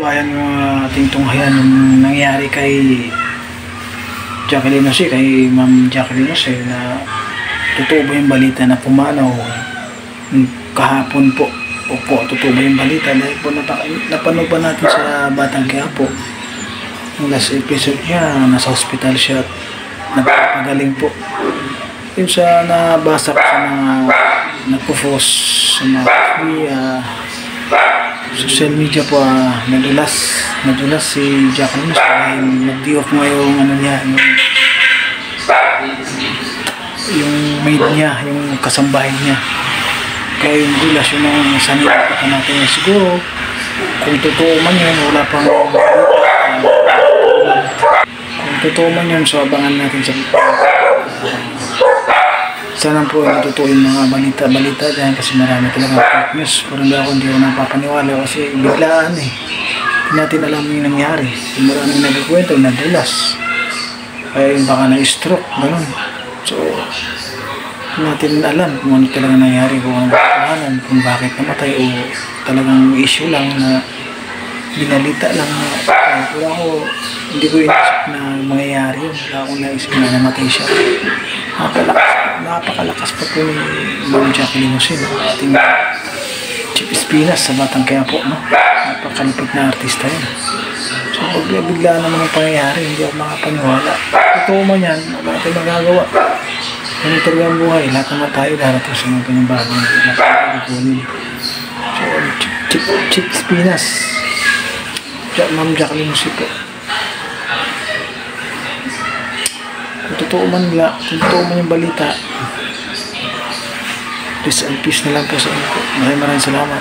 kababayan, ating tunghayan yung nangyari kay Jacqueline Jose, kay Ma'am Jacqueline Jose, na totoo ba yung balita na pumanaw kahapon po? Opo, totoo ba yung balita? Dahil po napanood pa natin sa Batang Quiapo. Yung last episode niya, nasa hospital siya at nagpapagaling po. Yun sa nabasa ko sa mga nagpo-post sa mga social media po, nadulas si Jacqueline Jose dahil nag-diok nga yung ano niya, yung maid niya, yung kasambahay niya. Kaya yung dulas yun ang sanila pa natin. Siguro kung totoo man yun, wala pang kung totoo man yun, so abangan natin sa sana po yung totoo yung mga balita dyan, kasi marami talaga fake news. Pero hindi ako napapaniwala kasi biglaan eh. Hindi natin alam yung nangyari. Maraming nagkikwento, nadulas. Kaya yung baka na-stroke, gano'n. So, hindi natin alam kung ano talaga nangyari, kung ano kakahanan, kung bakit namatay o talagang issue lang na binalita lang na wala ko, hindi ko inisip na mangyayari yun. Wala akong naisip na namatay siya. Napakalakas pa po ni Ma'am Jacqueline Jose, ating Chief Espinas sa Batang Quiapo, no? Napakalupit na artista yun. So bigla naman ang pangyayari, hindi ako makapaniwala. Totoo man yan, wala tayong magagawa. Ganun talaga ang buhay, lahat naman tayo darating sa mga panibagong nakakalipunin. So Chief Espinas, Ma'am Jacqueline Jose po. Kung totoo man yung balita, peace and peace na lang po sa inyo po. Maraming salamat.